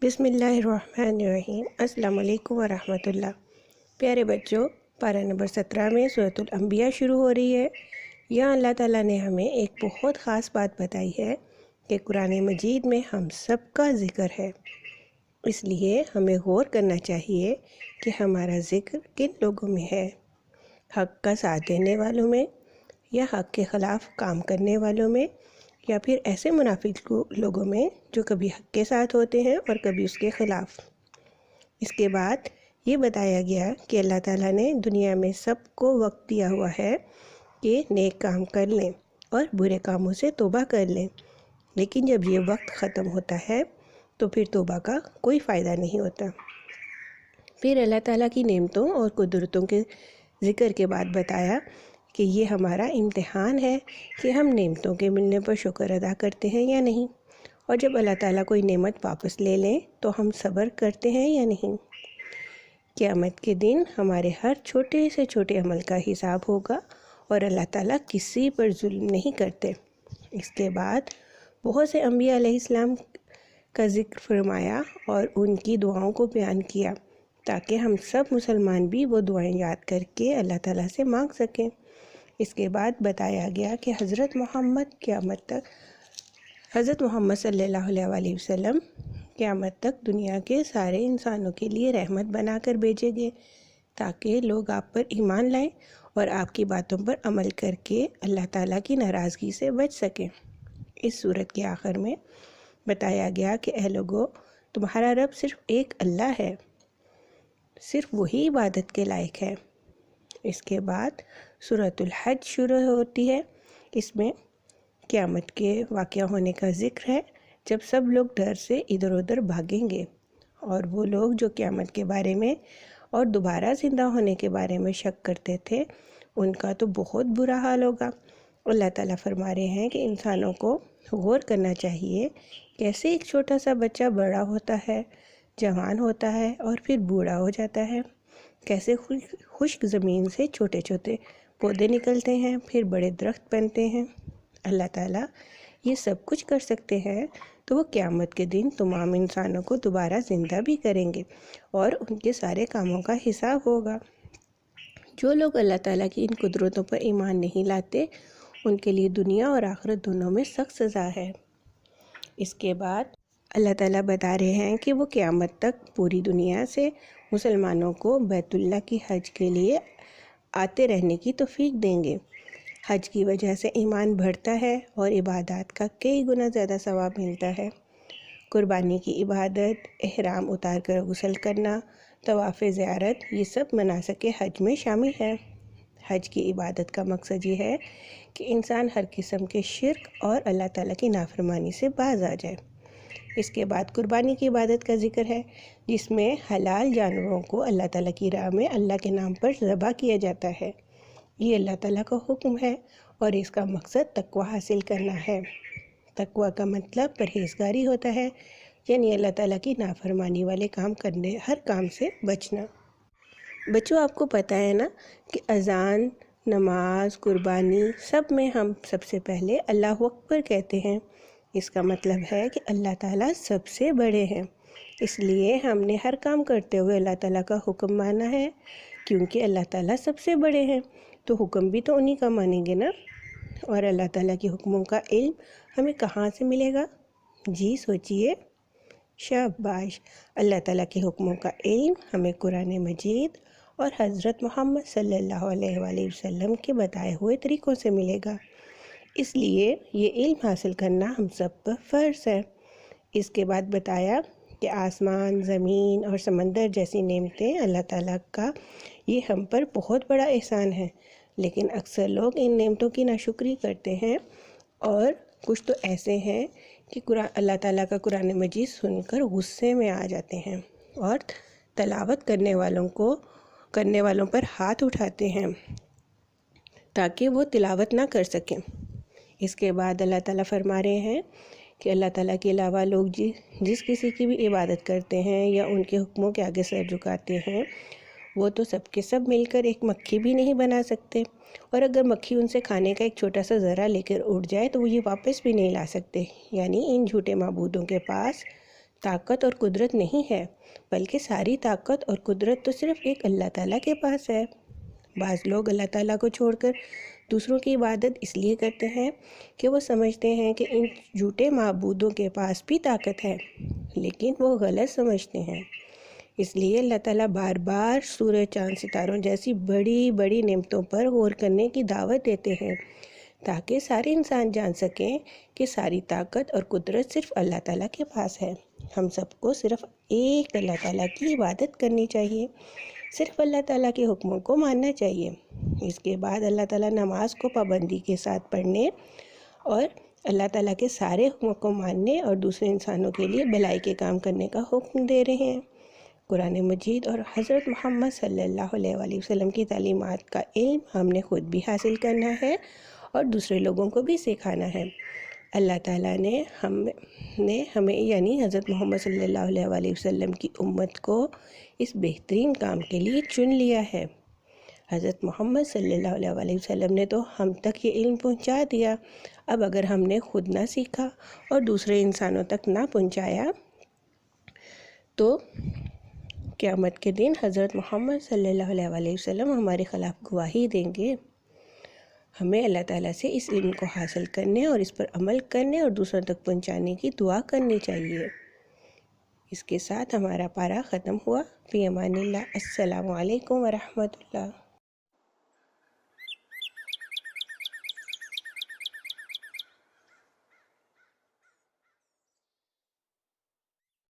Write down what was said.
بسم اللہ الرحمن الرحیم۔ السلام علیکم ورحمۃ اللہ۔ پیارے بچوں، پارہ نمبر 17 میں سورۃ الانبیاء شروع ہو رہی ہے۔ یہاں اللہ تعالیٰ نے ہمیں ایک بہت خاص بات بتائی ہے کہ قرآن مجید میں ہم سب کا ذکر ہے۔ اس لیے ہمیں غور کرنا چاہیے کہ ہمارا ذکر کن لوگوں میں ہے، حق کا ساتھ دینے والوں میں، یا حق کے خلاف کام کرنے والوں میں، یا پھر ایسے منافق لوگوں میں جو کبھی حق کے ساتھ ہوتے ہیں اور کبھی اس کے خلاف۔ اس کے بعد یہ بتایا گیا کہ اللہ تعالیٰ نے دنیا میں سب کو وقت دیا ہوا ہے کہ نیک کام کر لیں اور برے کاموں سے توبہ کر لیں، لیکن جب یہ وقت ختم ہوتا ہے تو پھر توبہ کا کوئی فائدہ نہیں ہوتا۔ پھر اللہ تعالیٰ کی نعمتوں اور قدرتوں کے ذکر کے بعد بتایا کہ یہ ہمارا امتحان ہے کہ ہم نعمتوں کے ملنے پر شکر ادا کرتے ہیں یا نہیں، اور جب اللہ تعالیٰ کوئی نعمت واپس لے لیں تو ہم صبر کرتے ہیں یا نہیں۔ قیامت کے دن ہمارے ہر چھوٹے سے چھوٹے عمل کا حساب ہوگا اور اللہ تعالیٰ کسی پر ظلم نہیں کرتے۔ اس کے بعد بہت سے انبیاء علیہ السلام کا ذکر فرمایا اور ان کی دعاؤں کو بیان کیا تاکہ ہم سب مسلمان بھی وہ دعائیں یاد کر کے اللہ تعالیٰ سے مانگ سکیں۔ اس کے بعد بتایا گیا کہ حضرت محمد صلی اللہ علیہ وسلم قیامت تک دنیا کے سارے انسانوں کے لیے رحمت بنا کر بھیجے گئے تاکہ لوگ آپ پر ایمان لائیں اور آپ کی باتوں پر عمل کر کے اللہ تعالیٰ کی ناراضگی سے بچ سکیں۔ اس صورت کے آخر میں بتایا گیا کہ اے لوگو، تمہارا رب صرف ایک اللہ ہے، صرف وہی عبادت کے لائق ہے۔ اس کے بعد سورۃ الحج شروع ہوتی ہے۔ اس میں قیامت کے واقعہ ہونے کا ذکر ہے، جب سب لوگ ڈر سے ادھر ادھر بھاگیں گے، اور وہ لوگ جو قیامت کے بارے میں اور دوبارہ زندہ ہونے کے بارے میں شک کرتے تھے، ان کا تو بہت برا حال ہوگا۔ اللہ تعالیٰ فرما رہے ہیں کہ انسانوں کو غور کرنا چاہیے، کیسے ایک چھوٹا سا بچہ بڑا ہوتا ہے، جوان ہوتا ہے اور پھر بوڑھا ہو جاتا ہے، کیسے خشک زمین سے چھوٹے چھوٹے پودے نکلتے ہیں، پھر بڑے درخت بنتے ہیں۔ اللہ تعالیٰ یہ سب کچھ کر سکتے ہیں تو وہ قیامت کے دن تمام انسانوں کو دوبارہ زندہ بھی کریں گے اور ان کے سارے کاموں کا حساب ہوگا۔ جو لوگ اللہ تعالیٰ کی ان قدرتوں پر ایمان نہیں لاتے، ان کے لیے دنیا اور آخرت دونوں میں سخت سزا ہے۔ اس کے بعد اللہ تعالیٰ بتا رہے ہیں کہ وہ قیامت تک پوری دنیا سے مسلمانوں کو بیت اللہ کی حج کے لیے آتے رہنے کی توفیق دیں گے۔ حج کی وجہ سے ایمان بڑھتا ہے اور عبادات کا کئی گنا زیادہ ثواب ملتا ہے۔ قربانی کی عبادت، احرام اتار کر غسل کرنا، طواف زیارت، یہ سب مناسک حج میں شامل ہے۔ حج کی عبادت کا مقصد یہ ہے کہ انسان ہر قسم کے شرک اور اللہ تعالیٰ کی نافرمانی سے باز آ جائے۔ اس کے بعد قربانی کی عبادت کا ذکر ہے، جس میں حلال جانوروں کو اللہ تعالیٰ کی راہ میں اللہ کے نام پر ذبح کیا جاتا ہے۔ یہ اللہ تعالیٰ کا حکم ہے اور اس کا مقصد تقوی حاصل کرنا ہے۔ تقوی کا مطلب پرہیزگاری ہوتا ہے، یعنی اللہ تعالیٰ کی نافرمانی والے کام کرنے، ہر کام سے بچنا۔ بچوں، آپ کو پتہ ہے نا کہ اذان، نماز، قربانی سب میں ہم سب سے پہلے اللہ اکبر کہتے ہیں۔ اس کا مطلب ہے کہ اللہ تعالیٰ سب سے بڑے ہیں، اس لیے ہم نے ہر کام کرتے ہوئے اللہ تعالیٰ کا حکم ماننا ہے، کیونکہ اللہ تعالیٰ سب سے بڑے ہیں تو حکم بھی تو انہی کا مانیں گے نا۔ اور اللہ تعالیٰ کے حکموں کا علم ہمیں کہاں سے ملے گا؟ جی سوچئے۔ شاباش! اللہ تعالیٰ کے حکموں کا علم ہمیں قرآن مجید اور حضرت محمد صلی اللہ علیہ وآلہ وسلم کے بتائے ہوئے طریقوں سے ملے گا، اس لیے یہ علم حاصل کرنا ہم سب پر فرض ہے۔ اس کے بعد بتایا کہ آسمان، زمین اور سمندر جیسی نعمتیں اللہ تعالیٰ کا یہ ہم پر بہت بڑا احسان ہے، لیکن اکثر لوگ ان نعمتوں کی ناشکری کرتے ہیں، اور کچھ تو ایسے ہیں کہ اللہ تعالیٰ کا قرآن مجید سن کر غصے میں آ جاتے ہیں اور تلاوت کرنے والوں پر ہاتھ اٹھاتے ہیں تاکہ وہ تلاوت نہ کر سکیں۔ اس کے بعد اللہ تعالیٰ فرما رہے ہیں کہ اللہ تعالیٰ کے علاوہ لوگ جس کسی کی بھی عبادت کرتے ہیں یا ان کے حکموں کے آگے سر جھکاتے ہیں، وہ تو سب کے سب مل کر ایک مکھی بھی نہیں بنا سکتے، اور اگر مکھی ان سے کھانے کا ایک چھوٹا سا ذرہ لے کر اڑ جائے تو وہ یہ واپس بھی نہیں لا سکتے۔ یعنی ان جھوٹے معبودوں کے پاس طاقت اور قدرت نہیں ہے، بلکہ ساری طاقت اور قدرت تو صرف ایک اللہ تعالیٰ کے پاس ہے۔ بعض لوگ اللہ تعالیٰ کو چھوڑ کر دوسروں کی عبادت اس لیے کرتے ہیں کہ وہ سمجھتے ہیں کہ ان جھوٹے معبودوں کے پاس بھی طاقت ہے، لیکن وہ غلط سمجھتے ہیں۔ اس لیے اللہ تعالیٰ بار بار سورج، چاند، ستاروں جیسی بڑی بڑی نعمتوں پر غور کرنے کی دعوت دیتے ہیں، تاکہ سارے انسان جان سکیں کہ ساری طاقت اور قدرت صرف اللہ تعالیٰ کے پاس ہے۔ ہم سب کو صرف ایک اللہ تعالیٰ کی عبادت کرنی چاہیے، صرف اللہ تعالیٰ کے حکموں کو ماننا چاہیے۔ اس کے بعد اللہ تعالیٰ نماز کو پابندی کے ساتھ پڑھنے اور اللہ تعالیٰ کے سارے حکموں کو ماننے اور دوسرے انسانوں کے لیے بھلائی کے کام کرنے کا حکم دے رہے ہیں۔ قرآن مجید اور حضرت محمد صلی اللہ علیہ وآلہ وسلم کی تعلیمات کا علم ہم نے خود بھی حاصل کرنا ہے اور دوسرے لوگوں کو بھی سکھانا ہے۔ اللہ تعالیٰ نے ہمیں یعنی حضرت محمد صلی اللہ علیہ وآلہ وسلم کی امت کو اس بہترین کام کے لیے چن لیا ہے۔ حضرت محمد صلی اللہ علیہ وآلہ وسلم نے تو ہم تک یہ علم پہنچا دیا، اب اگر ہم نے خود نہ سیکھا اور دوسرے انسانوں تک نہ پہنچایا تو قیامت کے دن حضرت محمد صلی اللہ علیہ وآلہ وسلم ہمارے خلاف گواہی دیں گے۔ ہمیں اللہ تعالیٰ سے اس علم کو حاصل کرنے اور اس پر عمل کرنے اور دوسروں تک پہنچانے کی دعا کرنی چاہیے۔ اس کے ساتھ ہمارا پارہ ختم ہوا۔ فی امان اللہ۔ السلام علیکم ورحمۃ اللہ۔